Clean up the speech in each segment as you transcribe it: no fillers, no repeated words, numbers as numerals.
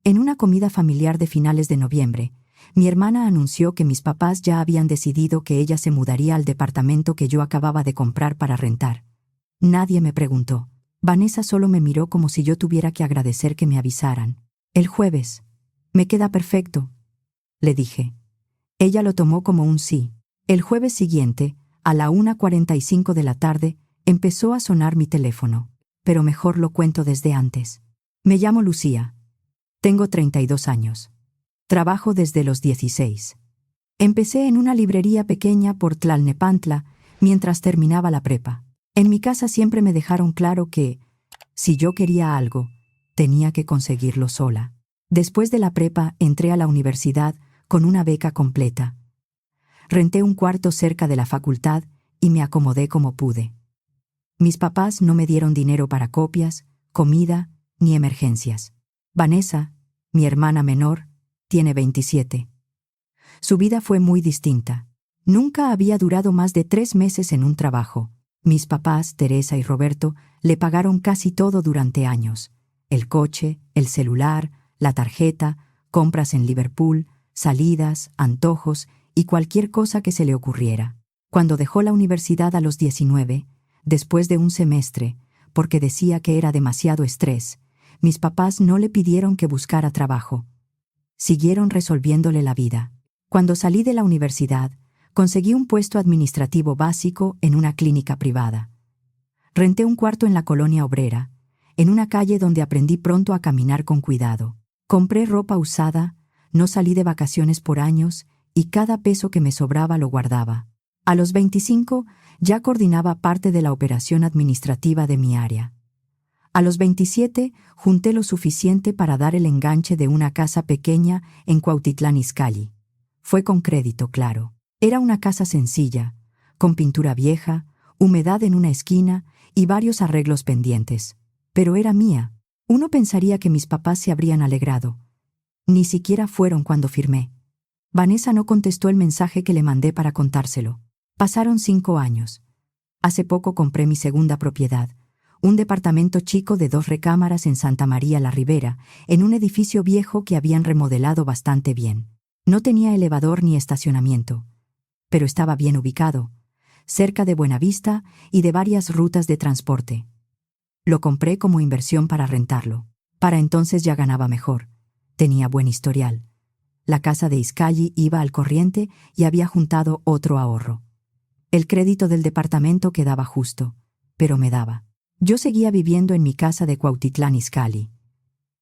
En una comida familiar de finales de noviembre, mi hermana anunció que mis papás ya habían decidido que ella se mudaría al departamento que yo acababa de comprar para rentar. Nadie me preguntó. Vanessa solo me miró como si yo tuviera que agradecer que me avisaran. El jueves. Me queda perfecto, le dije. Ella lo tomó como un sí. El jueves siguiente, a la 1:45 de la tarde, empezó a sonar mi teléfono. Pero mejor lo cuento desde antes. Me llamo Lucía. Tengo 32 años. Trabajo desde los 16. Empecé en una librería pequeña por Tlalnepantla mientras terminaba la prepa. En mi casa siempre me dejaron claro que, si yo quería algo, tenía que conseguirlo sola. Después de la prepa entré a la universidad con una beca completa. Renté un cuarto cerca de la facultad y me acomodé como pude. Mis papás no me dieron dinero para copias, comida ni emergencias. Vanessa, mi hermana menor, tiene 27. Su vida fue muy distinta. Nunca había durado más de 3 meses en un trabajo. Mis papás, Teresa y Roberto, le pagaron casi todo durante años. El coche, el celular, la tarjeta, compras en Liverpool, salidas, antojos y cualquier cosa que se le ocurriera. Cuando dejó la universidad a los 19, después de un semestre, porque decía que era demasiado estrés, mis papás no le pidieron que buscara trabajo. Siguieron resolviéndole la vida. Cuando salí de la universidad, conseguí un puesto administrativo básico en una clínica privada. Renté un cuarto en la colonia obrera, en una calle donde aprendí pronto a caminar con cuidado. Compré ropa usada, no salí de vacaciones por años y cada peso que me sobraba lo guardaba. A los 25 ya coordinaba parte de la operación administrativa de mi área. A los 27 junté lo suficiente para dar el enganche de una casa pequeña en Cuautitlán Izcalli. Fue con crédito, claro. Era una casa sencilla, con pintura vieja, humedad en una esquina y varios arreglos pendientes. Pero era mía. Uno pensaría que mis papás se habrían alegrado. Ni siquiera fueron cuando firmé. Vanessa no contestó el mensaje que le mandé para contárselo. Pasaron 5 años. Hace poco compré mi segunda propiedad, un departamento chico de 2 recámaras en Santa María la Ribera, en un edificio viejo que habían remodelado bastante bien. No tenía elevador ni estacionamiento, pero estaba bien ubicado, cerca de Buenavista y de varias rutas de transporte. Lo compré como inversión para rentarlo. Para entonces ya ganaba mejor. Tenía buen historial. La casa de Izcalli iba al corriente y había juntado otro ahorro. El crédito del departamento quedaba justo, pero me daba. Yo seguía viviendo en mi casa de Cuautitlán Izcalli.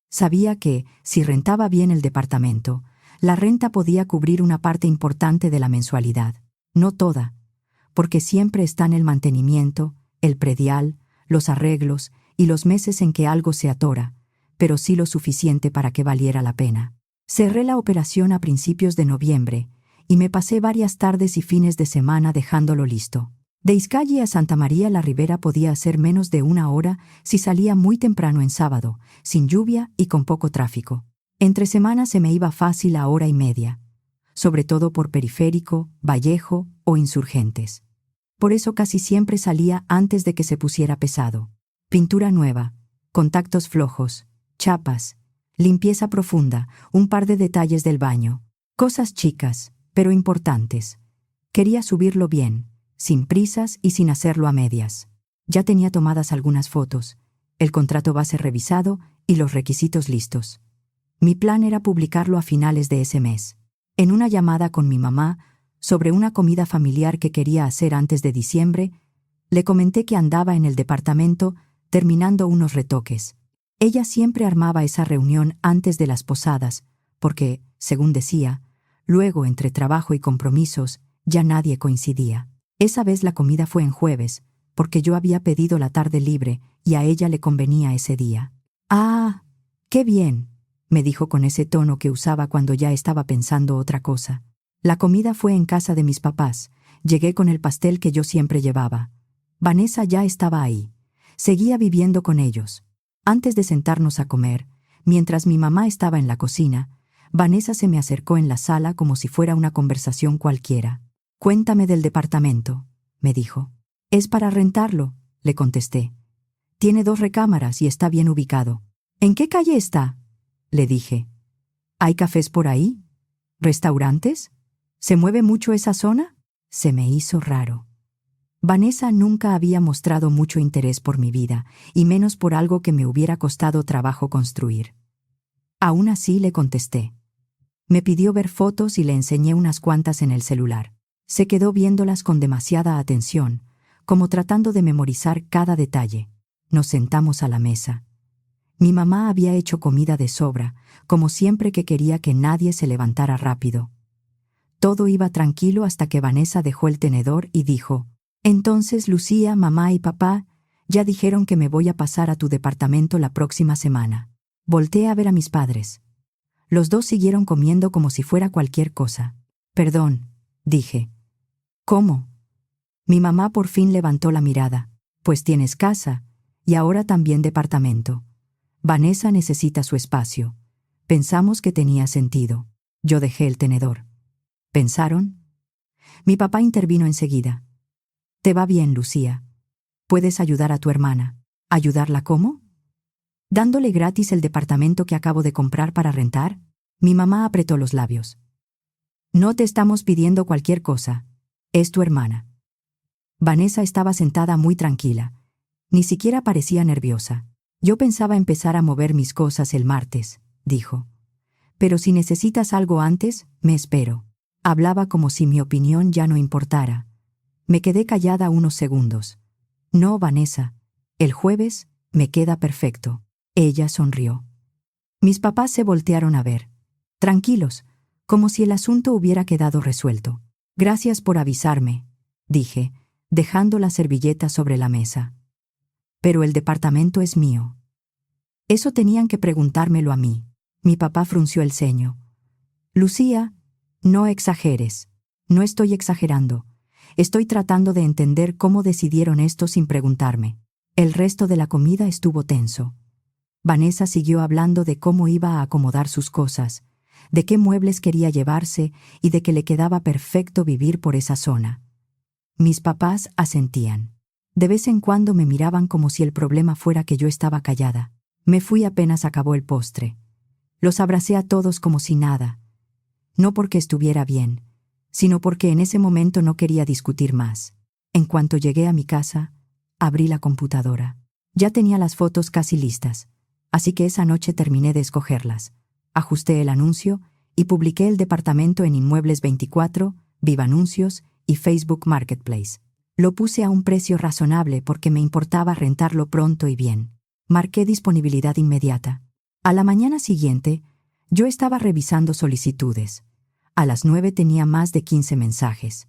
Sabía que, si rentaba bien el departamento, la renta podía cubrir una parte importante de la mensualidad. No toda, porque siempre están el mantenimiento, el predial, los arreglos y los meses en que algo se atora, pero sí lo suficiente para que valiera la pena. Cerré la operación a principios de noviembre y me pasé varias tardes y fines de semana dejándolo listo. De Izcalli a Santa María la Ribera podía hacer menos de 1 hora si salía muy temprano en sábado, sin lluvia y con poco tráfico. Entre semanas se me iba fácil a 1:30, sobre todo por Periférico, Vallejo o Insurgentes. Por eso casi siempre salía antes de que se pusiera pesado. Pintura nueva, contactos flojos, chapas, limpieza profunda, un par de detalles del baño. Cosas chicas, pero importantes. Quería subirlo bien, sin prisas y sin hacerlo a medias. Ya tenía tomadas algunas fotos, el contrato base revisado y los requisitos listos. Mi plan era publicarlo a finales de ese mes. En una llamada con mi mamá, sobre una comida familiar que quería hacer antes de diciembre, le comenté que andaba en el departamento terminando unos retoques. Ella siempre armaba esa reunión antes de las posadas, porque, según decía, luego entre trabajo y compromisos ya nadie coincidía. Esa vez la comida fue en jueves, porque yo había pedido la tarde libre y a ella le convenía ese día. «Ah, qué bien», me dijo con ese tono que usaba cuando ya estaba pensando otra cosa. La comida fue en casa de mis papás. Llegué con el pastel que yo siempre llevaba. Vanessa ya estaba ahí. Seguía viviendo con ellos. Antes de sentarnos a comer, mientras mi mamá estaba en la cocina, Vanessa se me acercó en la sala como si fuera una conversación cualquiera. «Cuéntame del departamento», me dijo. «Es para rentarlo», le contesté. «Tiene 2 recámaras y está bien ubicado». «¿En qué calle está?», le dije. ¿Hay cafés por ahí? ¿Restaurantes? ¿Se mueve mucho esa zona? Se me hizo raro. Vanessa nunca había mostrado mucho interés por mi vida, y menos por algo que me hubiera costado trabajo construir. Aún así le contesté. Me pidió ver fotos y le enseñé unas cuantas en el celular. Se quedó viéndolas con demasiada atención, como tratando de memorizar cada detalle. Nos sentamos a la mesa. Mi mamá había hecho comida de sobra, como siempre que quería que nadie se levantara rápido. Todo iba tranquilo hasta que Vanessa dejó el tenedor y dijo: «Entonces, Lucía, mamá y papá ya dijeron que me voy a pasar a tu departamento la próxima semana». Volteé a ver a mis padres. Los dos siguieron comiendo como si fuera cualquier cosa. «Perdón», dije. «¿Cómo?» Mi mamá por fin levantó la mirada. «Pues tienes casa, y ahora también departamento. Vanessa necesita su espacio». Pensamos que tenía sentido. Yo dejé el tenedor. ¿Pensaron? Mi papá intervino enseguida. «Te va bien, Lucía. Puedes ayudar a tu hermana». ¿Ayudarla cómo? ¿Dándole gratis el departamento que acabo de comprar para rentar? Mi mamá apretó los labios. «No te estamos pidiendo cualquier cosa. Es tu hermana». Vanessa estaba sentada muy tranquila. Ni siquiera parecía nerviosa. «Yo pensaba empezar a mover mis cosas el martes», dijo. «Pero si necesitas algo antes, me espero». Hablaba como si mi opinión ya no importara. Me quedé callada unos segundos. «No, Vanessa. El jueves me queda perfecto». Ella sonrió. Mis papás se voltearon a ver. Tranquilos, como si el asunto hubiera quedado resuelto. «Gracias por avisarme», dije, dejando la servilleta sobre la mesa. «Pero el departamento es mío». Eso tenían que preguntármelo a mí. Mi papá frunció el ceño. «Lucía, no exageres». «No estoy exagerando. Estoy tratando de entender cómo decidieron esto sin preguntarme». El resto de la comida estuvo tenso. Vanessa siguió hablando de cómo iba a acomodar sus cosas, de qué muebles quería llevarse y de que le quedaba perfecto vivir por esa zona. Mis papás asentían. De vez en cuando me miraban como si el problema fuera que yo estaba callada. Me fui apenas acabó el postre. Los abracé a todos como si nada. No porque estuviera bien, sino porque en ese momento no quería discutir más. En cuanto llegué a mi casa, abrí la computadora. Ya tenía las fotos casi listas, así que esa noche terminé de escogerlas. Ajusté el anuncio y publiqué el departamento en Inmuebles 24, Viva Anuncios y Facebook Marketplace. Lo puse a un precio razonable porque me importaba rentarlo pronto y bien. Marqué disponibilidad inmediata. A la mañana siguiente, yo estaba revisando solicitudes. A las 9 tenía más de 15 mensajes.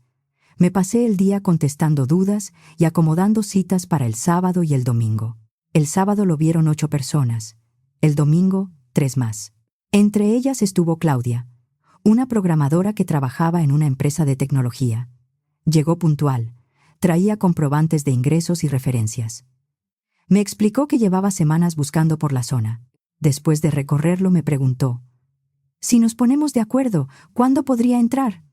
Me pasé el día contestando dudas y acomodando citas para el sábado y el domingo. El sábado lo vieron 8 personas. El domingo, 3 más. Entre ellas estuvo Claudia, una programadora que trabajaba en una empresa de tecnología. Llegó puntual. Traía comprobantes de ingresos y referencias. Me explicó que llevaba semanas buscando por la zona. Después de recorrerlo me preguntó: «Si nos ponemos de acuerdo, ¿cuándo podría entrar?»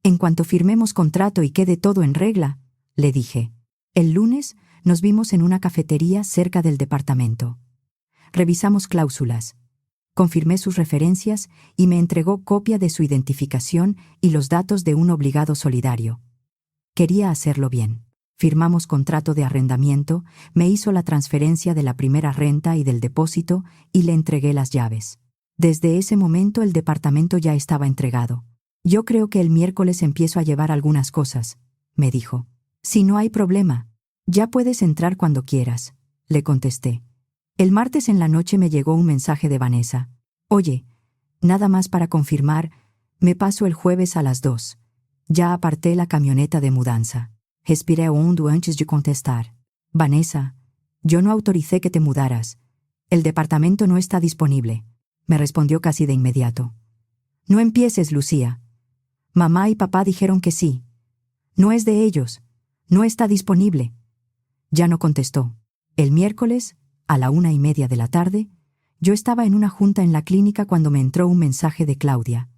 «En cuanto firmemos contrato y quede todo en regla», le dije. El lunes nos vimos en una cafetería cerca del departamento. Revisamos cláusulas. Confirmé sus referencias y me entregó copia de su identificación y los datos de un obligado solidario. Quería hacerlo bien. Firmamos contrato de arrendamiento, me hizo la transferencia de la primera renta y del depósito y le entregué las llaves. Desde ese momento el departamento ya estaba entregado. «Yo creo que el miércoles empiezo a llevar algunas cosas», me dijo. «Si no hay problema, ya puedes entrar cuando quieras», le contesté. El martes en la noche me llegó un mensaje de Vanessa. «Oye, nada más para confirmar, me paso el jueves a las 2. Ya aparté la camioneta de mudanza». Respiré hondo antes de contestar. «Vanessa, yo no autoricé que te mudaras. El departamento no está disponible», me respondió casi de inmediato. «No empieces, Lucía. Mamá y papá dijeron que sí. No es de ellos. No está disponible». Ya no contestó. El miércoles, a la 1:30 de la tarde, yo estaba en una junta en la clínica cuando me entró un mensaje de Claudia.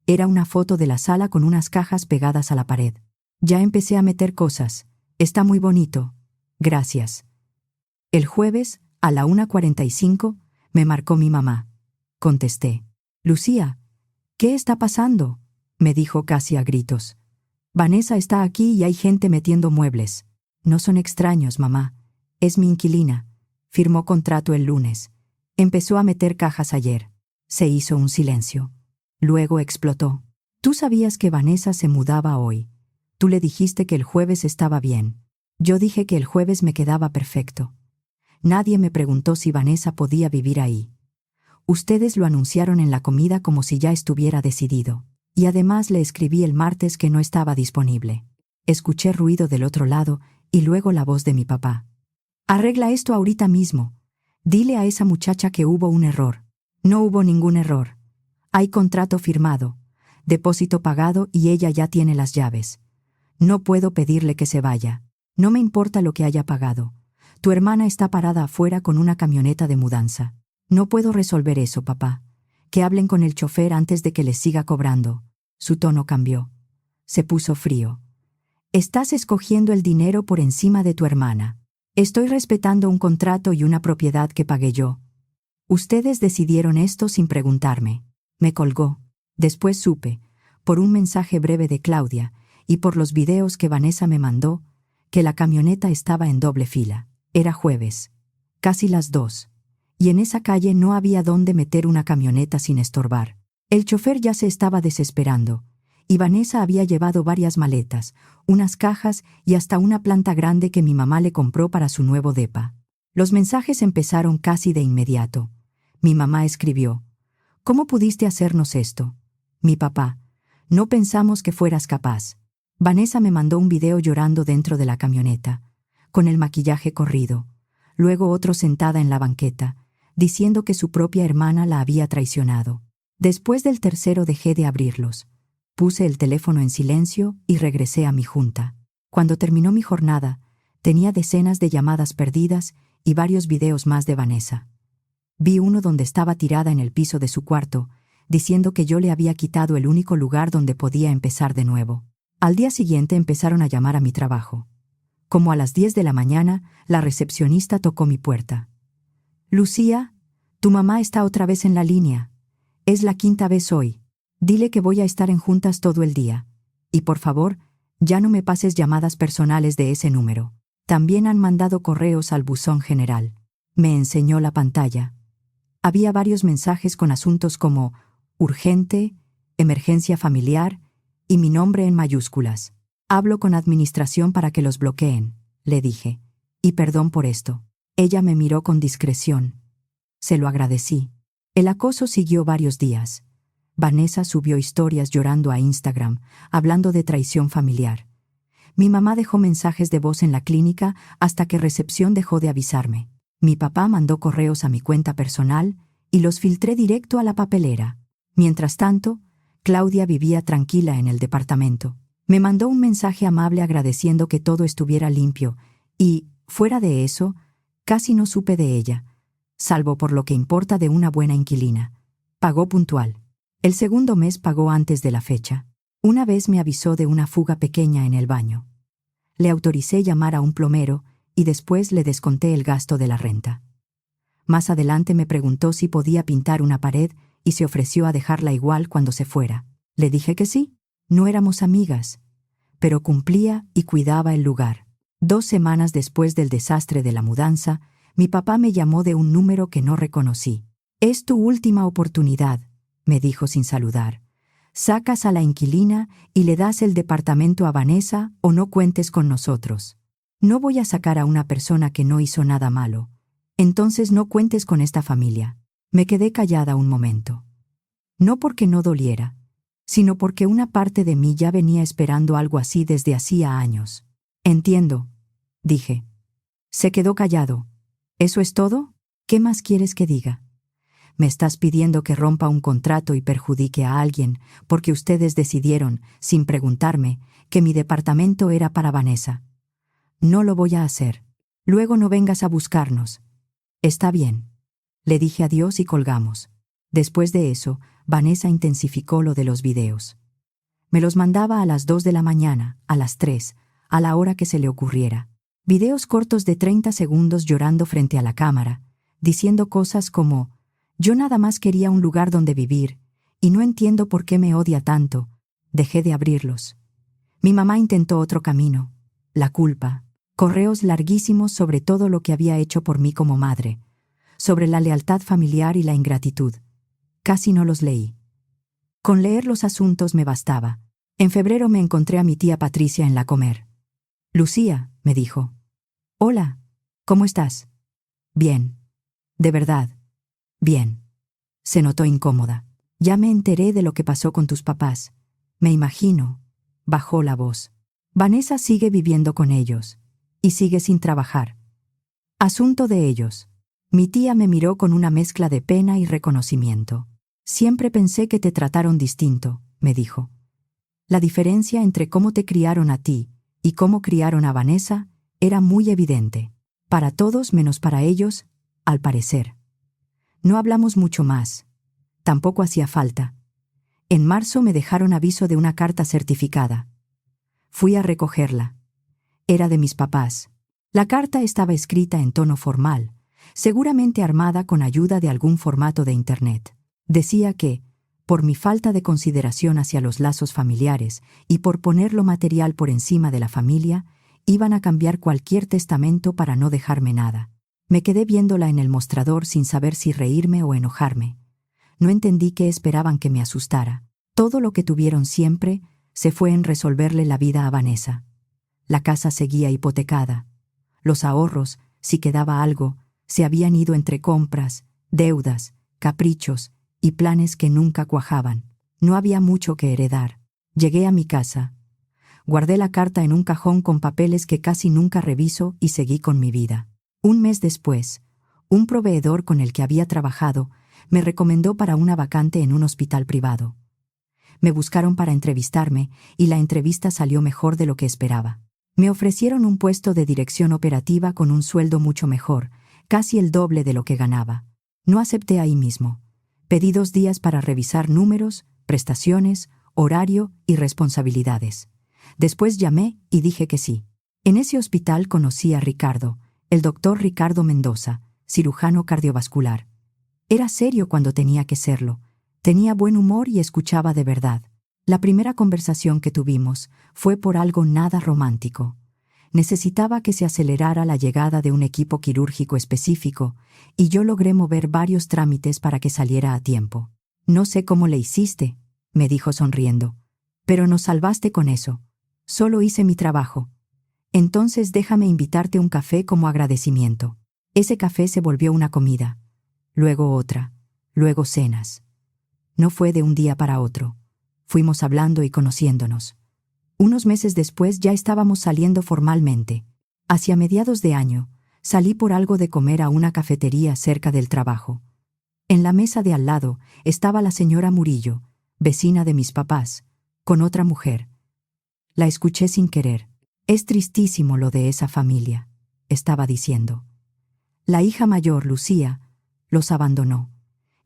Era una foto de la sala con unas cajas pegadas a la pared. «Ya empecé a meter cosas. Está muy bonito. Gracias». El jueves, a la 1:45, me marcó mi mamá. Contesté. Lucía, ¿qué está pasando?, me dijo casi a gritos. Vanessa está aquí y hay gente metiendo muebles. No son extraños, mamá. Es mi inquilina. Firmó contrato el lunes. Empezó a meter cajas ayer. Se hizo un silencio. Luego explotó. Tú sabías que Vanessa se mudaba hoy. Tú le dijiste que el jueves estaba bien. Yo dije que el jueves me quedaba perfecto. Nadie me preguntó si Vanessa podía vivir ahí. Ustedes lo anunciaron en la comida como si ya estuviera decidido. Y además le escribí el martes que no estaba disponible. Escuché ruido del otro lado y luego la voz de mi papá. Arregla esto ahorita mismo. Dile a esa muchacha que hubo un error. No hubo ningún error. Hay contrato firmado, depósito pagado y ella ya tiene las llaves. No puedo pedirle que se vaya. No me importa lo que haya pagado. Tu hermana está parada afuera con una camioneta de mudanza. No puedo resolver eso, papá. Que hablen con el chofer antes de que les siga cobrando. Su tono cambió. Se puso frío. Estás escogiendo el dinero por encima de tu hermana. Estoy respetando un contrato y una propiedad que pagué yo. Ustedes decidieron esto sin preguntarme. Me colgó. Después supe, por un mensaje breve de Claudia y por los videos que Vanessa me mandó, que la camioneta estaba en doble fila. Era jueves. Casi las 2. Y en esa calle no había dónde meter una camioneta sin estorbar. El chofer ya se estaba desesperando, y Vanessa había llevado varias maletas, unas cajas y hasta una planta grande que mi mamá le compró para su nuevo depa. Los mensajes empezaron casi de inmediato. Mi mamá escribió: ¿Cómo pudiste hacernos esto? Mi papá: no pensamos que fueras capaz. Vanessa me mandó un video llorando dentro de la camioneta, con el maquillaje corrido, luego otro sentada en la banqueta, diciendo que su propia hermana la había traicionado. Después del tercero dejé de abrirlos. Puse el teléfono en silencio y regresé a mi junta. Cuando terminó mi jornada, tenía decenas de llamadas perdidas y varios videos más de Vanessa. Vi uno donde estaba tirada en el piso de su cuarto, diciendo que yo le había quitado el único lugar donde podía empezar de nuevo. Al día siguiente empezaron a llamar a mi trabajo. Como a las 10 de la mañana, la recepcionista tocó mi puerta. Lucía, tu mamá está otra vez en la línea. Es la 5ª vez hoy. Dile que voy a estar en juntas todo el día. Y por favor, ya no me pases llamadas personales de ese número. También han mandado correos al buzón general. Me enseñó la pantalla. Había varios mensajes con asuntos como urgente, emergencia familiar y mi nombre en mayúsculas. Hablo con administración para que los bloqueen, le dije. Y perdón por esto. Ella me miró con discreción. Se lo agradecí. El acoso siguió varios días. Vanessa subió historias llorando a Instagram, hablando de traición familiar. Mi mamá dejó mensajes de voz en la clínica hasta que recepción dejó de avisarme. Mi papá mandó correos a mi cuenta personal y los filtré directo a la papelera. Mientras tanto, Claudia vivía tranquila en el departamento. Me mandó un mensaje amable agradeciendo que todo estuviera limpio y, fuera de eso, casi no supe de ella, salvo por lo que importa de una buena inquilina. Pagó puntual. El segundo mes pagó antes de la fecha. Una vez me avisó de una fuga pequeña en el baño. Le autoricé llamar a un plomero y después le desconté el gasto de la renta. Más adelante me preguntó si podía pintar una pared y se ofreció a dejarla igual cuando se fuera. Le dije que sí. No éramos amigas, pero cumplía y cuidaba el lugar. 2 semanas después del desastre de la mudanza, mi papá me llamó de un número que no reconocí. «Es tu última oportunidad», me dijo sin saludar. «Sacas a la inquilina y le das el departamento a Vanessa o no cuentes con nosotros. No voy a sacar a una persona que no hizo nada malo. Entonces no cuentes con esta familia». Me quedé callada un momento. No porque no doliera, sino porque una parte de mí ya venía esperando algo así desde hacía años. «Entiendo», dije. Se quedó callado. «¿Eso es todo? ¿Qué más quieres que diga? Me estás pidiendo que rompa un contrato y perjudique a alguien porque ustedes decidieron, sin preguntarme, que mi departamento era para Vanessa. No lo voy a hacer. Luego no vengas a buscarnos». «Está bien». Le dije adiós y colgamos. Después de eso, Vanessa intensificó lo de los videos. Me los mandaba a las 2 de la mañana, a las 3, a la hora que se le ocurriera. Videos cortos de 30 segundos llorando frente a la cámara, diciendo cosas como: «Yo nada más quería un lugar donde vivir, Y no entiendo por qué me odia tanto. Dejé de abrirlos. Mi mamá intentó otro camino. La culpa. Correos larguísimos sobre todo lo que había hecho por mí como madre. Sobre la lealtad familiar y la ingratitud. Casi no los leí. Con leer los asuntos me bastaba. En febrero me encontré a mi tía Patricia en la Comer. Lucía, me dijo. Hola, ¿cómo estás? Bien. De verdad. Bien. Se notó incómoda. Ya me enteré de lo que pasó con tus papás. Me imagino. Bajó la voz. Vanessa sigue viviendo con ellos. Y sigue sin trabajar. Asunto de ellos. Mi tía me miró con una mezcla de pena y reconocimiento. Siempre pensé que te trataron distinto, me dijo. La diferencia entre cómo te criaron a ti y cómo criaron a Vanessa era muy evidente. Para todos menos para ellos, al parecer. No hablamos mucho más. Tampoco hacía falta. En marzo me dejaron aviso de una carta certificada. Fui a recogerla. Era de mis papás. La carta estaba escrita en tono formal, seguramente armada con ayuda de algún formato de Internet. Decía que, por mi falta de consideración hacia los lazos familiares y por poner lo material por encima de la familia, iban a cambiar cualquier testamento para no dejarme nada. Me quedé viéndola en el mostrador sin saber si reírme o enojarme. No entendí qué esperaban que me asustara. Todo lo que tuvieron siempre se fue en resolverle la vida a Vanessa. La casa seguía hipotecada. Los ahorros, si quedaba algo, se habían ido entre compras, deudas, caprichos y planes que nunca cuajaban. No había mucho que heredar. Llegué a mi casa. Guardé la carta en un cajón con papeles que casi nunca reviso y seguí con mi vida. Un mes después, un proveedor con el que había trabajado me recomendó para una vacante en un hospital privado. Me buscaron para entrevistarme y la entrevista salió mejor de lo que esperaba. Me ofrecieron un puesto de dirección operativa con un sueldo mucho mejor, casi el doble de lo que ganaba. No acepté ahí mismo. Pedí 2 días para revisar números, prestaciones, horario y responsabilidades. Después llamé y dije que sí. En ese hospital conocí a Ricardo, el doctor Ricardo Mendoza, cirujano cardiovascular. Era serio cuando tenía que serlo. Tenía buen humor y escuchaba de verdad. La primera conversación que tuvimos fue por algo nada romántico. Necesitaba que se acelerara la llegada de un equipo quirúrgico específico y yo logré mover varios trámites para que saliera a tiempo. No sé cómo le hiciste, me dijo sonriendo, pero nos salvaste con eso. Solo hice mi trabajo. Entonces déjame invitarte un café como agradecimiento. Ese café se volvió una comida, luego otra, luego cenas. No fue de un día para otro. Fuimos hablando y conociéndonos. Unos meses después ya estábamos saliendo formalmente. Hacia mediados de año, salí por algo de comer a una cafetería cerca del trabajo. En la mesa de al lado estaba la señora Murillo, vecina de mis papás, con otra mujer. La escuché sin querer. Es tristísimo lo de esa familia, estaba diciendo. La hija mayor, Lucía, los abandonó.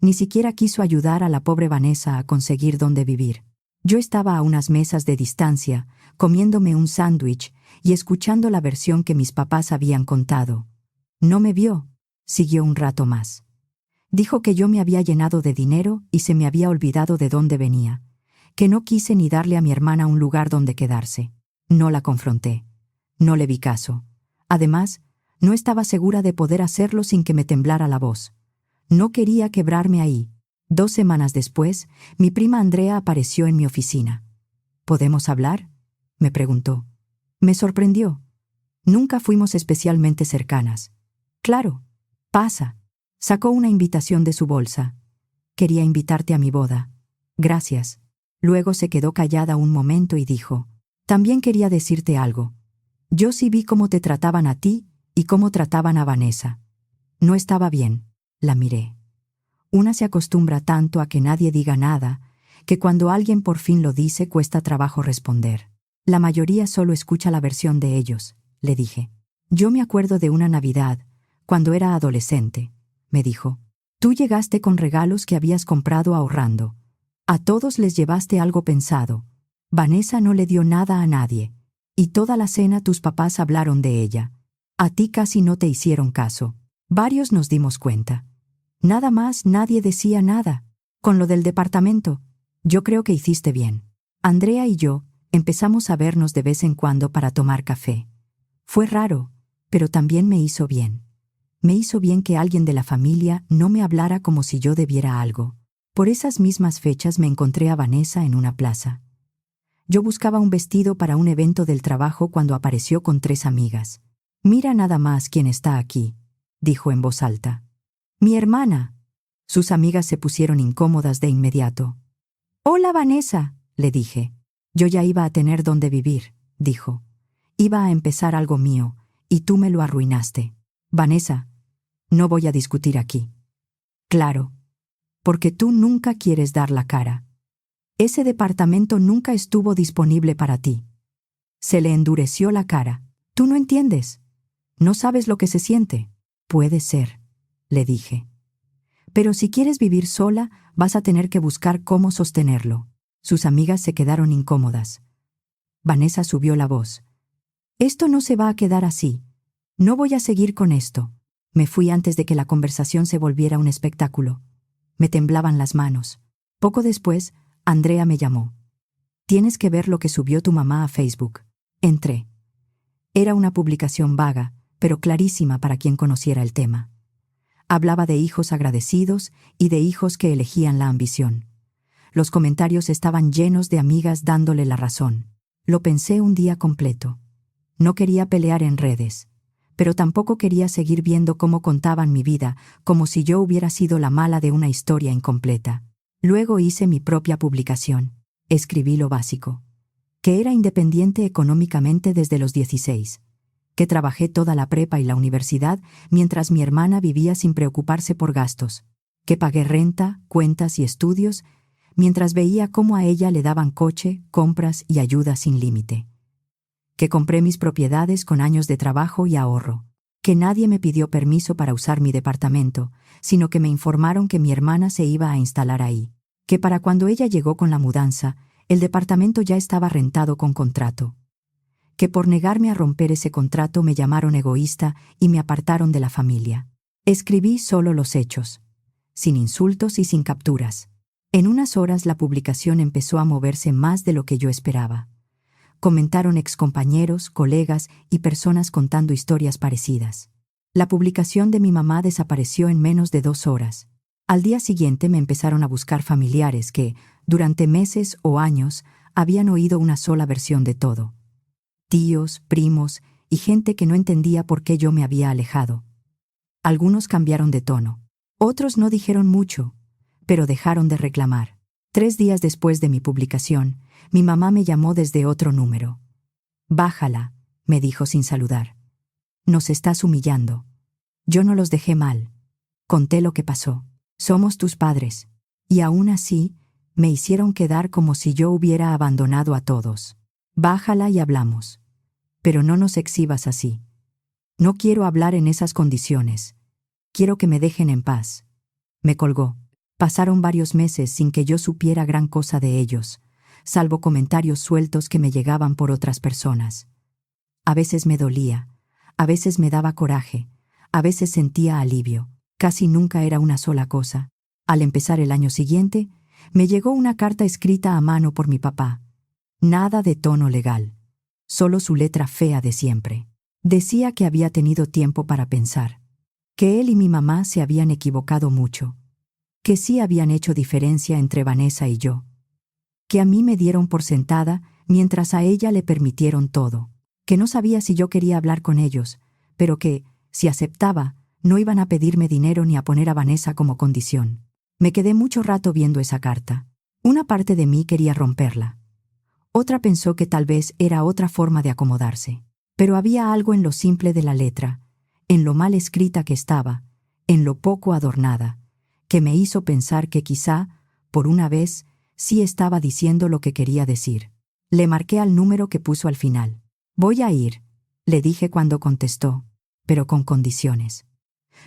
Ni siquiera quiso ayudar a la pobre Vanessa a conseguir dónde vivir. Yo estaba a unas mesas de distancia, comiéndome un sándwich y escuchando la versión que mis papás habían contado. No me vio, siguió un rato más. Dijo que yo me había llenado de dinero y se me había olvidado de dónde venía, que no quise ni darle a mi hermana un lugar donde quedarse. No la confronté. No le vi caso. Además, no estaba segura de poder hacerlo sin que me temblara la voz. No quería quebrarme ahí. 2 semanas después, mi prima Andrea apareció en mi oficina. ¿Podemos hablar?, me preguntó. Me sorprendió. Nunca fuimos especialmente cercanas. Claro. Pasa. Sacó una invitación de su bolsa. Quería invitarte a mi boda. Gracias. Luego se quedó callada un momento y dijo, también quería decirte algo. Yo sí vi cómo te trataban a ti y cómo trataban a Vanessa. No estaba bien. La miré. Una se acostumbra tanto a que nadie diga nada, que cuando alguien por fin lo dice cuesta trabajo responder. La mayoría solo escucha la versión de ellos, le dije. Yo me acuerdo de una Navidad, cuando era adolescente, me dijo. Tú llegaste con regalos que habías comprado ahorrando. A todos les llevaste algo pensado. Vanessa no le dio nada a nadie. Y toda la cena tus papás hablaron de ella. A ti casi no te hicieron caso. Varios nos dimos cuenta. Nada más, nadie decía nada. Con lo del departamento, yo creo que hiciste bien. Andrea y yo empezamos a vernos de vez en cuando para tomar café. Fue raro, pero también me hizo bien. Me hizo bien que alguien de la familia no me hablara como si yo debiera algo. Por esas mismas fechas me encontré a Vanessa en una plaza. Yo buscaba un vestido para un evento del trabajo cuando apareció con 3 amigas. «Mira nada más quién está aquí», dijo en voz alta. «Mi hermana». Sus amigas se pusieron incómodas de inmediato. «Hola, Vanessa», le dije. «Yo ya iba a tener dónde vivir», dijo. «Iba a empezar algo mío, y tú me lo arruinaste». «Vanessa, no voy a discutir aquí». «Claro, porque tú nunca quieres dar la cara. Ese departamento nunca estuvo disponible para ti». Se le endureció la cara. «Tú no entiendes. No sabes lo que se siente». «Puede ser», le dije. «Pero si quieres vivir sola, vas a tener que buscar cómo sostenerlo». Sus amigas se quedaron incómodas. Vanessa subió la voz. «Esto no se va a quedar así. No voy a seguir con esto». Me fui antes de que la conversación se volviera un espectáculo. Me temblaban las manos. Poco después, Andrea me llamó. «Tienes que ver lo que subió tu mamá a Facebook». Entré. Era una publicación vaga, pero clarísima para quien conociera el tema. Hablaba de hijos agradecidos y de hijos que elegían la ambición. Los comentarios estaban llenos de amigas dándole la razón. Lo pensé un día completo. No quería pelear en redes, pero tampoco quería seguir viendo cómo contaban mi vida, como si yo hubiera sido la mala de una historia incompleta. Luego hice mi propia publicación. Escribí lo básico. Que era independiente económicamente desde los 16. Que trabajé toda la prepa y la universidad mientras mi hermana vivía sin preocuparse por gastos. Que pagué renta, cuentas y estudios mientras veía cómo a ella le daban coche, compras y ayuda sin límite. Que compré mis propiedades con años de trabajo y ahorro. Que nadie me pidió permiso para usar mi departamento, sino que me informaron que mi hermana se iba a instalar ahí. Que para cuando ella llegó con la mudanza, el departamento ya estaba rentado con contrato. Que por negarme a romper ese contrato me llamaron egoísta y me apartaron de la familia. Escribí solo los hechos, sin insultos y sin capturas. En unas horas la publicación empezó a moverse más de lo que yo esperaba. Comentaron excompañeros, colegas y personas contando historias parecidas. La publicación de mi mamá desapareció en menos de 2 horas. Al día siguiente me empezaron a buscar familiares que, durante meses o años, habían oído una sola versión de todo. Tíos, primos y gente que no entendía por qué yo me había alejado. Algunos cambiaron de tono. Otros no dijeron mucho, pero dejaron de reclamar. 3 días después de mi publicación, mi mamá me llamó desde otro número. «Bájala», me dijo sin saludar. «Nos estás humillando». Yo no los dejé mal. Conté lo que pasó. «Somos tus padres». Y aún así, me hicieron quedar como si yo hubiera abandonado a todos. «Bájala y hablamos. Pero no nos exhibas así. No quiero hablar en esas condiciones. Quiero que me dejen en paz». Me colgó. Pasaron varios meses sin que yo supiera gran cosa de ellos, salvo comentarios sueltos que me llegaban por otras personas. A veces me dolía, a veces me daba coraje, a veces sentía alivio. Casi nunca era una sola cosa. Al empezar el año siguiente, me llegó una carta escrita a mano por mi papá. Nada de tono legal, solo su letra fea de siempre. Decía que había tenido tiempo para pensar, que él y mi mamá se habían equivocado mucho, que sí habían hecho diferencia entre Vanessa y yo, que a mí me dieron por sentada mientras a ella le permitieron todo, que no sabía si yo quería hablar con ellos, pero que, si aceptaba, no iban a pedirme dinero ni a poner a Vanessa como condición. Me quedé mucho rato viendo esa carta. Una parte de mí quería romperla. Otra pensó que tal vez era otra forma de acomodarse. Pero había algo en lo simple de la letra, en lo mal escrita que estaba, en lo poco adornada, que me hizo pensar que quizá, por una vez, sí estaba diciendo lo que quería decir. Le marqué al número que puso al final. «Voy a ir», le dije cuando contestó, pero con condiciones.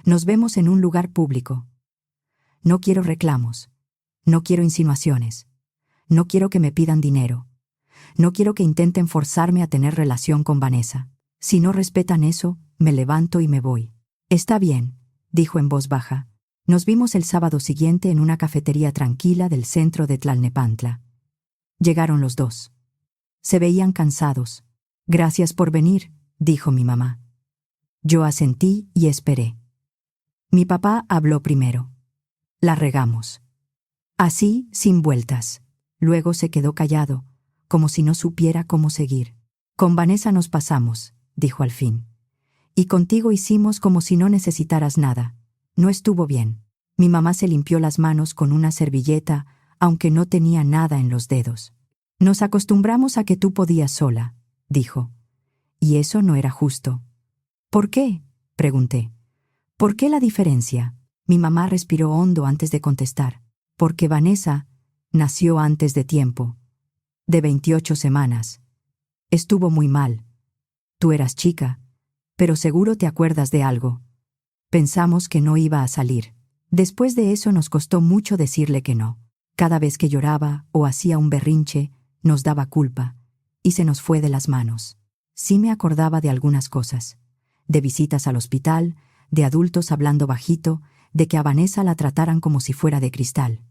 «Nos vemos en un lugar público. No quiero reclamos. No quiero insinuaciones. No quiero que me pidan dinero. No quiero que intenten forzarme a tener relación con Vanessa. Si no respetan eso, me levanto y me voy». «Está bien», dijo en voz baja. Nos vimos el sábado siguiente en una cafetería tranquila del centro de Tlalnepantla. Llegaron los dos. Se veían cansados. «Gracias por venir», dijo mi mamá. Yo asentí y esperé. Mi papá habló primero. La regamos. Así, sin vueltas. Luego se quedó callado, como si no supiera cómo seguir. «Con Vanessa nos pasamos», dijo al fin. «Y contigo hicimos como si no necesitaras nada. No estuvo bien». Mi mamá se limpió las manos con una servilleta, aunque no tenía nada en los dedos. «Nos acostumbramos a que tú podías sola», dijo. Y eso no era justo. «¿Por qué?», pregunté. «¿Por qué la diferencia?». Mi mamá respiró hondo antes de contestar. «Porque Vanessa nació antes de tiempo, de 28 semanas. Estuvo muy mal. Tú eras chica, pero seguro te acuerdas de algo. Pensamos que no iba a salir. Después de eso nos costó mucho decirle que no. Cada vez que lloraba o hacía un berrinche, nos daba culpa, y se nos fue de las manos. Sí me acordaba de algunas cosas, de visitas al hospital, de adultos hablando bajito, de que a Vanessa la trataran como si fuera de cristal.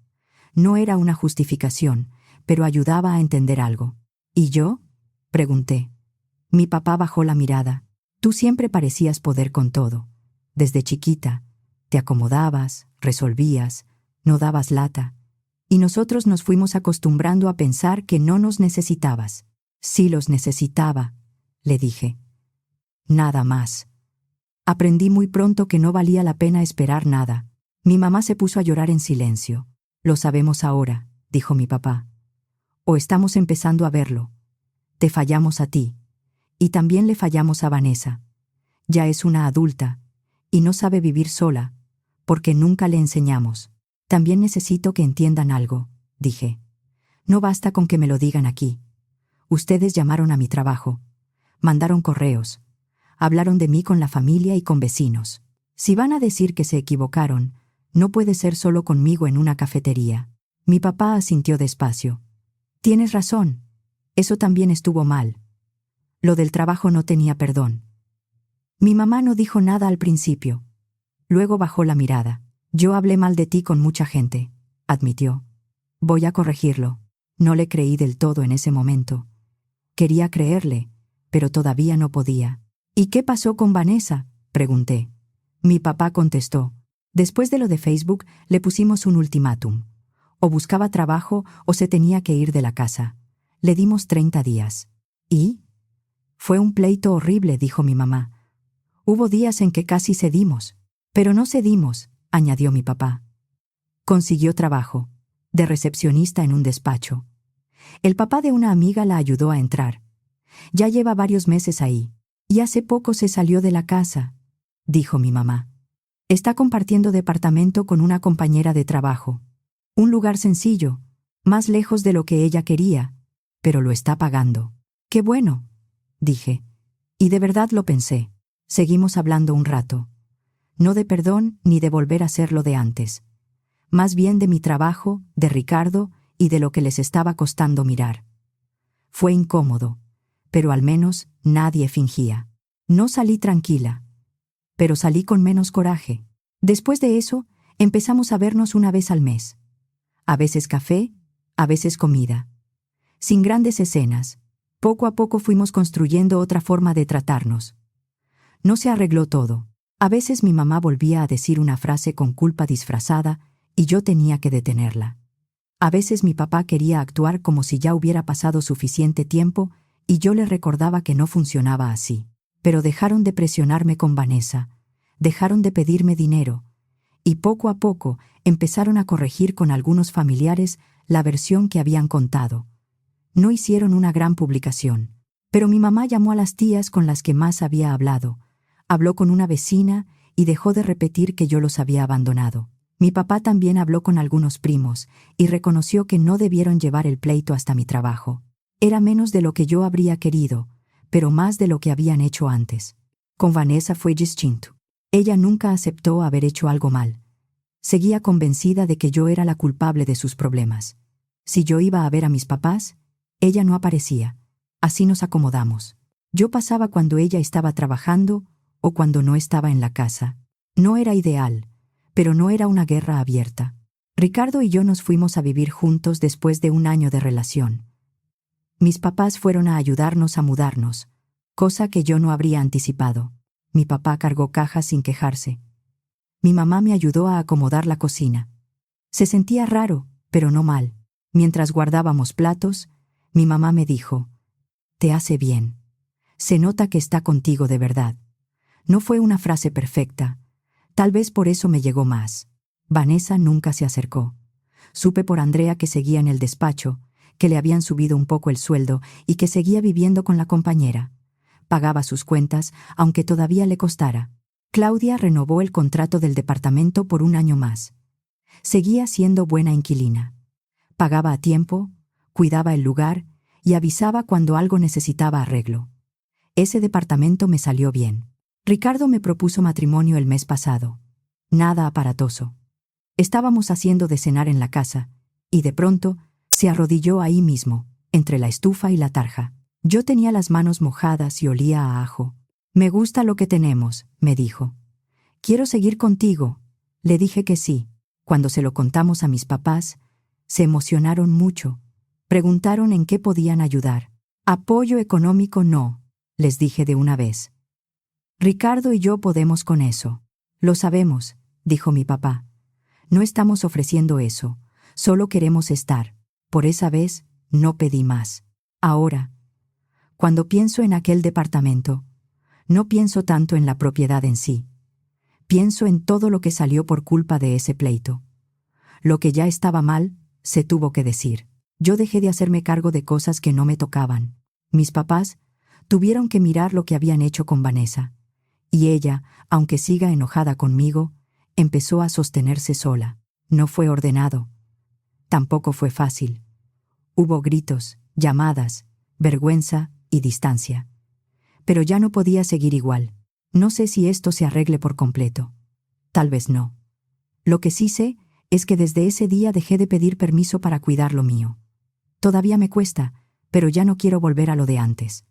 No era una justificación, pero ayudaba a entender algo. ¿Y yo?, pregunté. Mi papá bajó la mirada. Tú siempre parecías poder con todo. Desde chiquita, te acomodabas, resolvías, no dabas lata. Y nosotros nos fuimos acostumbrando a pensar que no nos necesitabas. Sí los necesitaba, le dije. Nada más. Aprendí muy pronto que no valía la pena esperar nada. Mi mamá se puso a llorar en silencio. Lo sabemos ahora, dijo mi papá. O estamos empezando a verlo. Te fallamos a ti. Y también le fallamos a Vanessa. Ya es una adulta, y no sabe vivir sola, porque nunca le enseñamos. También necesito que entiendan algo, dije. No basta con que me lo digan aquí. Ustedes llamaron a mi trabajo, mandaron correos, hablaron de mí con la familia y con vecinos. Si van a decir que se equivocaron, no puede ser solo conmigo en una cafetería. Mi papá asintió despacio. Tienes razón, eso también estuvo mal. Lo del trabajo no tenía perdón. Mi mamá no dijo nada al principio. Luego bajó la mirada. Yo hablé mal de ti con mucha gente, admitió. Voy a corregirlo. No le creí del todo en ese momento. Quería creerle, pero todavía no podía. ¿Y qué pasó con Vanessa?, pregunté. Mi papá contestó. Después de lo de Facebook, le pusimos un ultimátum. O buscaba trabajo o se tenía que ir de la casa. Le dimos 30 días. ¿Y? Fue un pleito horrible, dijo mi mamá. Hubo días en que casi cedimos. Pero no cedimos, añadió mi papá. Consiguió trabajo, de recepcionista en un despacho. El papá de una amiga la ayudó a entrar. Ya lleva varios meses ahí, y hace poco se salió de la casa, dijo mi mamá. Está compartiendo departamento con una compañera de trabajo. Un lugar sencillo, más lejos de lo que ella quería, pero lo está pagando. ¡Qué bueno!, dije. Y de verdad lo pensé. Seguimos hablando un rato. No de perdón ni de volver a ser lo de antes. Más bien de mi trabajo, de Ricardo y de lo que les estaba costando mirar. Fue incómodo, pero al menos nadie fingía. No salí tranquila, pero salí con menos coraje. Después de eso, empezamos a vernos una vez al mes. A veces café, a veces comida. Sin grandes escenas. Poco a poco fuimos construyendo otra forma de tratarnos. No se arregló todo. A veces mi mamá volvía a decir una frase con culpa disfrazada y yo tenía que detenerla. A veces mi papá quería actuar como si ya hubiera pasado suficiente tiempo y yo le recordaba que no funcionaba así. Pero dejaron de presionarme con Vanessa, dejaron de pedirme dinero, y poco a poco empezaron a corregir con algunos familiares la versión que habían contado. No hicieron una gran publicación, pero mi mamá llamó a las tías con las que más había hablado, habló con una vecina y dejó de repetir que yo los había abandonado. Mi papá también habló con algunos primos y reconoció que no debieron llevar el pleito hasta mi trabajo. Era menos de lo que yo habría querido, pero más de lo que habían hecho antes. Con Vanessa fue distinto. Ella nunca aceptó haber hecho algo mal. Seguía convencida de que yo era la culpable de sus problemas. Si yo iba a ver a mis papás, ella no aparecía. Así nos acomodamos. Yo pasaba cuando ella estaba trabajando o cuando no estaba en la casa. No era ideal, pero no era una guerra abierta. Ricardo y yo nos fuimos a vivir juntos después de un año de relación. Mis papás fueron a ayudarnos a mudarnos, cosa que yo no habría anticipado. Mi papá cargó cajas sin quejarse. Mi mamá me ayudó a acomodar la cocina. Se sentía raro, pero no mal. Mientras guardábamos platos, mi mamá me dijo: «Te hace bien. Se nota que está contigo de verdad». No fue una frase perfecta. Tal vez por eso me llegó más. Vanessa nunca se acercó. Supe por Andrea que seguía en el despacho, que le habían subido un poco el sueldo y que seguía viviendo con la compañera. Pagaba sus cuentas, aunque todavía le costara. Claudia renovó el contrato del departamento por un año más. Seguía siendo buena inquilina. Pagaba a tiempo, cuidaba el lugar y avisaba cuando algo necesitaba arreglo. Ese departamento me salió bien. Ricardo me propuso matrimonio el mes pasado. Nada aparatoso. Estábamos haciendo de cenar en la casa, y de pronto se arrodilló ahí mismo, entre la estufa y la tarja. Yo tenía las manos mojadas y olía a ajo. «Me gusta lo que tenemos», me dijo. «Quiero seguir contigo». Le dije que sí. Cuando se lo contamos a mis papás, se emocionaron mucho. Preguntaron en qué podían ayudar. «Apoyo económico no», les dije de una vez. «Ricardo y yo podemos con eso». «Lo sabemos», dijo mi papá. «No estamos ofreciendo eso, solo queremos estar». Por esa vez, no pedí más. Ahora, cuando pienso en aquel departamento, no pienso tanto en la propiedad en sí. Pienso en todo lo que salió por culpa de ese pleito. Lo que ya estaba mal, se tuvo que decir. Yo dejé de hacerme cargo de cosas que no me tocaban. Mis papás tuvieron que mirar lo que habían hecho con Vanessa. Y ella, aunque siga enojada conmigo, empezó a sostenerse sola. No fue ordenado. Tampoco fue fácil. Hubo gritos, llamadas, vergüenza y distancia. Pero ya no podía seguir igual. No sé si esto se arregle por completo. Tal vez no. Lo que sí sé es que desde ese día dejé de pedir permiso para cuidar lo mío. Todavía me cuesta, pero ya no quiero volver a lo de antes.